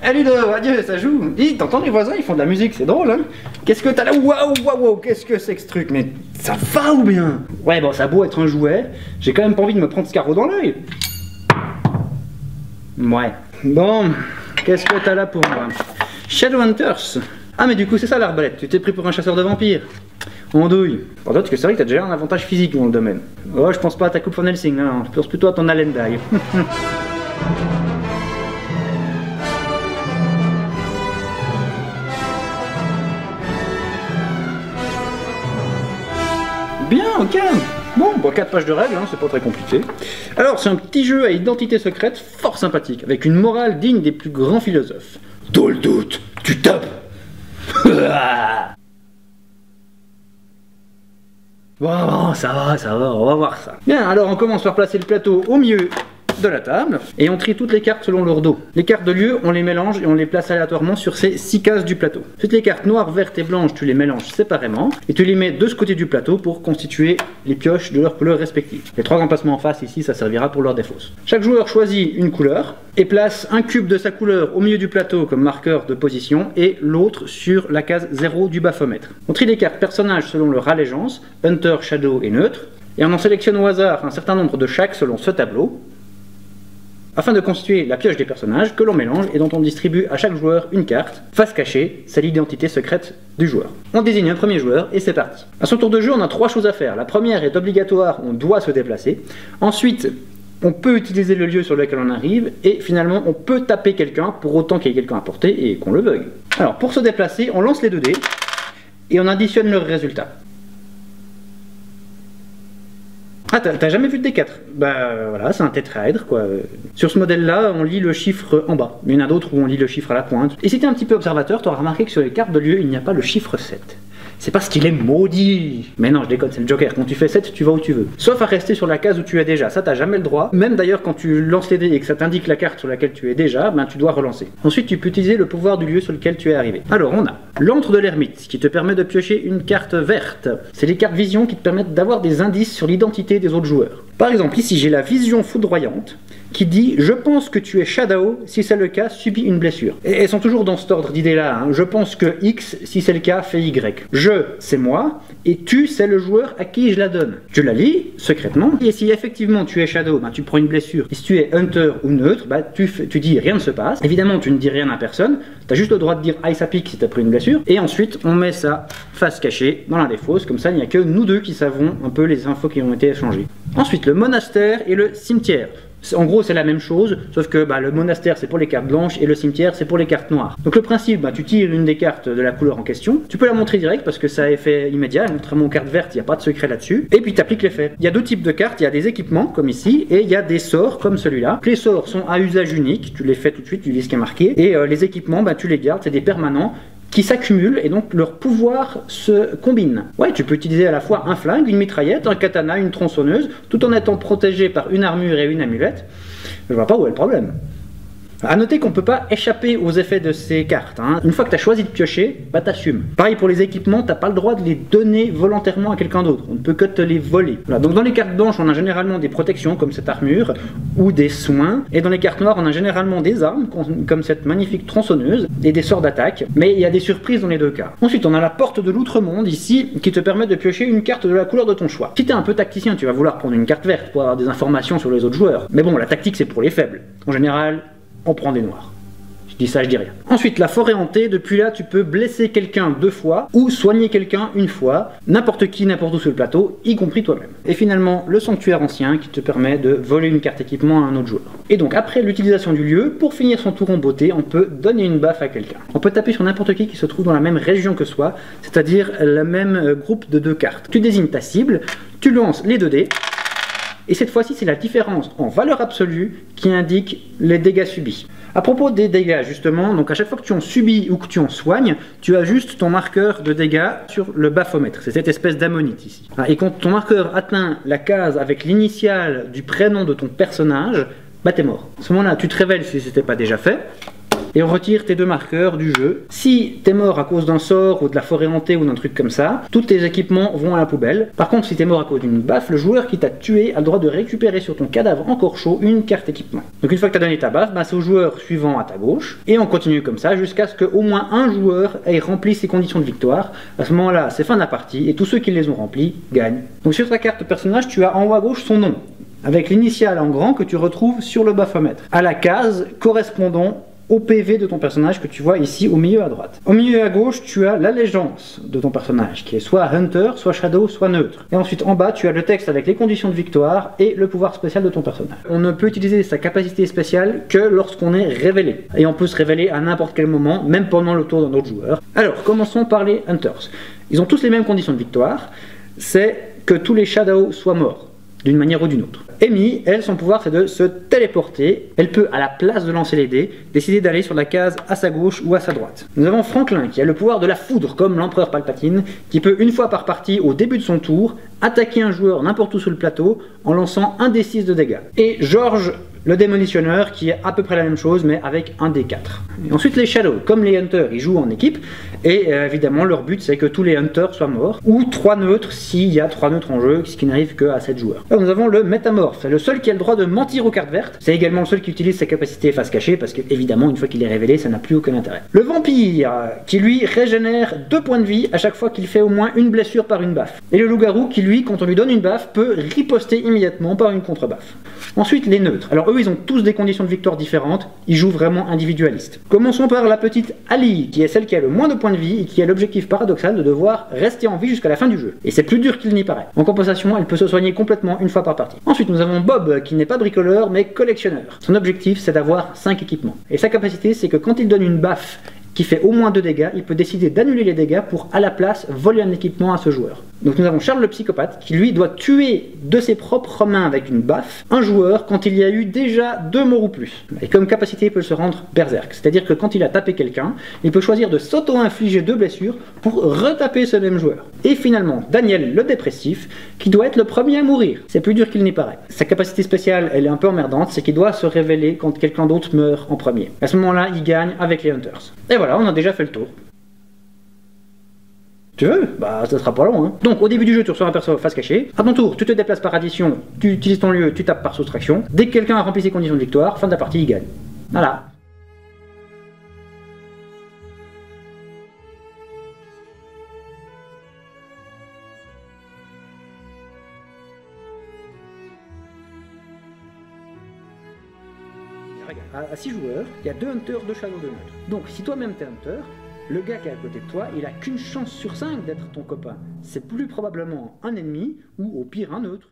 Eh Ludo, adieu, ça joue. Dis, t'entends les voisins, ils font de la musique, c'est drôle, hein. Qu'est-ce que t'as là? Waouh, waouh, qu'est-ce que c'est que ce truc? Mais ça va ou bien? Ouais, bon, ça a beau être un jouet, j'ai quand même pas envie de me prendre ce carreau dans l'œil. Ouais. Bon, qu'est-ce que t'as là pour moi? Shadowhunters. Ah, mais du coup, c'est ça l'arbalète, tu t'es pris pour un chasseur de vampires. Andouille. Pour d'autres, que c'est vrai que t'as déjà un avantage physique dans le domaine. Oh, je pense pas à ta coupe Van Helsing, non, je pense plutôt à ton Allendale. Bien, ok. Bon, 4 pages de règles, hein, c'est pas très compliqué. Alors, c'est un petit jeu à identité secrète fort sympathique, avec une morale digne des plus grands philosophes. Dans le doute, tu tapes. Bon, ça va, on va voir ça. Bien, alors on commence par placer le plateau au milieu de la table et on trie toutes les cartes selon leur dos. Les cartes de lieu, on les mélange et on les place aléatoirement sur ces 6 cases du plateau. Ensuite, les cartes noires, vertes et blanches, tu les mélanges séparément et tu les mets de ce côté du plateau pour constituer les pioches de leurs couleurs respectives. Les 3 emplacements en face ici, ça servira pour leur défausse. Chaque joueur choisit une couleur et place un cube de sa couleur au milieu du plateau comme marqueur de position et l'autre sur la case 0 du bafomètre. On trie les cartes personnages selon leur allégeance, Hunter, Shadow et Neutre, et on en sélectionne au hasard un certain nombre de chaque selon ce tableau, afin de constituer la pioche des personnages que l'on mélange et dont on distribue à chaque joueur une carte. Face cachée, c'est l'identité secrète du joueur. On désigne un premier joueur et c'est parti. À son tour de jeu, on a 3 choses à faire. La première est obligatoire, on doit se déplacer. Ensuite, on peut utiliser le lieu sur lequel on arrive et finalement on peut taper quelqu'un pour autant qu'il y ait quelqu'un à porter et qu'on le veuille. Alors pour se déplacer, on lance les 2 dés et on additionne leurs résultats. Ah, t'as jamais vu de D4? Bah voilà, c'est un tétraèdre quoi. Sur ce modèle-là, on lit le chiffre en bas. Il y en a d'autres où on lit le chiffre à la pointe. Et si t'es un petit peu observateur, t'auras remarqué que sur les cartes de lieu, il n'y a pas le chiffre 7. C'est parce qu'il est maudit. Mais non, je déconne, c'est le Joker. Quand tu fais 7, tu vas où tu veux. Sauf à rester sur la case où tu es déjà. Ça, t'as jamais le droit. Même d'ailleurs, quand tu lances les dés et que ça t'indique la carte sur laquelle tu es déjà, ben tu dois relancer. Ensuite, tu peux utiliser le pouvoir du lieu sur lequel tu es arrivé. Alors, on a l'antre de l'ermite, qui te permet de piocher une carte verte. C'est les cartes vision qui te permettent d'avoir des indices sur l'identité des autres joueurs. Par exemple, ici, j'ai la vision foudroyante, qui dit « Je pense que tu es Shadow, si c'est le cas, subis une blessure ». Et elles sont toujours dans cet ordre d'idées-là. Hein. Je pense que X, si c'est le cas, fait Y. Je, c'est moi, et tu, c'est le joueur à qui je la donne. Je la lis, secrètement, et si effectivement tu es Shadow, ben, tu prends une blessure. Et si tu es Hunter ou Neutre, ben, tu dis « Rien ne se passe ». Évidemment, tu ne dis rien à personne. Tu as juste le droit de dire « Aïe, ça pique » si tu as pris une blessure. Et ensuite, on met ça face cachée dans la défausse. Comme ça, il n'y a que nous deux qui savons un peu les infos qui ont été échangées. Ensuite, le monastère et le cimetière. En gros, c'est la même chose, sauf que le monastère c'est pour les cartes blanches et le cimetière c'est pour les cartes noires. Donc le principe, tu tires une des cartes de la couleur en question, tu peux la montrer direct parce que ça a effet immédiat, contrairement aux cartes vertes, il n'y a pas de secret là-dessus, et puis tu appliques l'effet. Il y a 2 types de cartes, il y a des équipements comme ici, et il y a des sorts comme celui-là. Les sorts sont à usage unique, tu les fais tout de suite, tu lis ce qui est marqué, et les équipements, tu les gardes, c'est des permanents, qui s'accumulent et donc leur pouvoir se combine. Ouais, tu peux utiliser à la fois un flingue, une mitraillette, un katana, une tronçonneuse, tout en étant protégé par une armure et une amulette. Je vois pas où est le problème. A noter qu'on ne peut pas échapper aux effets de ces cartes. Hein. Une fois que tu as choisi de piocher, t'assumes. Pareil pour les équipements, t'as pas le droit de les donner volontairement à quelqu'un d'autre. On ne peut que te les voler. Voilà. Donc dans les cartes blanches, on a généralement des protections comme cette armure ou des soins. Et dans les cartes noires, on a généralement des armes comme cette magnifique tronçonneuse et des sorts d'attaque. Mais il y a des surprises dans les 2 cas. Ensuite, on a la porte de l'outre-monde ici qui te permet de piocher une carte de la couleur de ton choix. Si tu es un peu tacticien, tu vas vouloir prendre une carte verte pour avoir des informations sur les autres joueurs. Mais bon, la tactique c'est pour les faibles. En général, on prend des noirs. Je dis ça, je dis rien. Ensuite, la forêt hantée, depuis là, tu peux blesser quelqu'un 2 fois ou soigner quelqu'un 1 fois, n'importe qui, n'importe où sur le plateau, y compris toi-même. Et finalement, le sanctuaire ancien qui te permet de voler une carte équipement à un autre joueur. Et donc, après l'utilisation du lieu, pour finir son tour en beauté, on peut donner une baffe à quelqu'un. On peut taper sur n'importe qui se trouve dans la même région que soi, c'est-à-dire le même groupe de 2 cartes. Tu désignes ta cible, tu lances les 2 dés, et cette fois-ci, c'est la différence en valeur absolue qui indique les dégâts subis. À propos des dégâts, justement, donc à chaque fois que tu en subis ou que tu en soignes, tu ajustes ton marqueur de dégâts sur le bafomètre. C'est cette espèce d'ammonite ici. Et quand ton marqueur atteint la case avec l'initiale du prénom de ton personnage, t'es mort. À ce moment-là, tu te révèles si ce n'était pas déjà fait. et on retire tes 2 marqueurs du jeu. Si t'es mort à cause d'un sort ou de la forêt hantée ou d'un truc comme ça, tous tes équipements vont à la poubelle. Par contre, si t'es mort à cause d'une baffe, le joueur qui t'a tué a le droit de récupérer sur ton cadavre encore chaud une carte équipement. Donc une fois que t'as donné ta baffe, c'est au joueur suivant à ta gauche, et on continue comme ça jusqu'à ce qu'au moins un joueur ait rempli ses conditions de victoire. À ce moment-là, c'est fin de la partie, et tous ceux qui les ont remplis gagnent. Donc sur ta carte personnage, tu as en haut à gauche son nom, avec l'initiale en grand que tu retrouves sur le bafomètre, à la case correspondant au PV de ton personnage que tu vois ici au milieu à droite. Au milieu à gauche, tu as l'allégeance de ton personnage, qui est soit Hunter, soit Shadow, soit neutre. Et ensuite en bas, tu as le texte avec les conditions de victoire et le pouvoir spécial de ton personnage. On ne peut utiliser sa capacité spéciale que lorsqu'on est révélé. Et on peut se révéler à n'importe quel moment, même pendant le tour d'un autre joueur. Alors, commençons par les Hunters. Ils ont tous les mêmes conditions de victoire, c'est que tous les Shadows soient morts, d'une manière ou d'une autre. Amy, elle, son pouvoir c'est de se téléporter. Elle peut, à la place de lancer les dés, décider d'aller sur la case à sa gauche ou à sa droite. Nous avons Franklin qui a le pouvoir de la foudre, comme l'empereur Palpatine, qui peut une fois par partie, au début de son tour, attaquer un joueur n'importe où sur le plateau en lançant un d 6 de dégâts. Et George, le démolitionneur, qui est à peu près la même chose, mais avec un d 4. Et ensuite les Shadows, comme les Hunters, ils jouent en équipe, et évidemment leur but c'est que tous les Hunters soient morts, ou 3 neutres s'il y a 3 neutres en jeu, ce qui n'arrive que à 7 joueurs. Là, nous avons le Métamorphe, c'est le seul qui a le droit de mentir aux cartes vertes, c'est également le seul qui utilise sa capacité face cachée, parce qu'évidemment une fois qu'il est révélé, ça n'a plus aucun intérêt. Le Vampire, qui lui régénère 2 points de vie à chaque fois qu'il fait au moins une blessure par une baffe. Et le Loup-Garou, qui lui, quand on lui donne une baffe, peut riposter immédiatement par une contre-baffe. Ensuite les neutres, alors eux ils ont tous des conditions de victoire différentes, ils jouent vraiment individualistes. Commençons par la petite Ali, qui est celle qui a le moins de points de vie et qui a l'objectif paradoxal de devoir rester en vie jusqu'à la fin du jeu. Et c'est plus dur qu'il n'y paraît. En compensation, elle peut se soigner complètement une fois par partie. Ensuite nous avons Bob, qui n'est pas bricoleur mais collectionneur. Son objectif c'est d'avoir 5 équipements. Et sa capacité c'est que quand il donne une baffe qui fait au moins 2 dégâts, il peut décider d'annuler les dégâts pour à la place voler un équipement à ce joueur. Donc nous avons Charles le psychopathe qui lui doit tuer de ses propres mains avec une baffe un joueur quand il y a eu déjà 2 morts ou plus. Et comme capacité il peut se rendre berserk, c'est-à-dire que quand il a tapé quelqu'un, il peut choisir de s'auto-infliger 2 blessures pour retaper ce même joueur. Et finalement Daniel le dépressif qui doit être le premier à mourir, c'est plus dur qu'il n'y paraît. Sa capacité spéciale elle est un peu emmerdante, c'est qu'il doit se révéler quand quelqu'un d'autre meurt en premier. À ce moment-là il gagne avec les Hunters. Et voilà, on a déjà fait le tour. Tu veux? Bah ça sera pas long hein. Donc au début du jeu tu reçois un perso face cachée, à ton tour tu te déplaces par addition, tu utilises ton lieu, tu tapes par soustraction, dès que quelqu'un a rempli ses conditions de victoire, fin de la partie il gagne. Voilà. À 6 joueurs, il y a 2 Hunters, 2 Shadows, 2 neutres. Donc si toi-même t'es Hunter, le gars qui est à côté de toi, il a qu'une chance sur 5 d'être ton copain. C'est plus probablement un ennemi, ou au pire un neutre.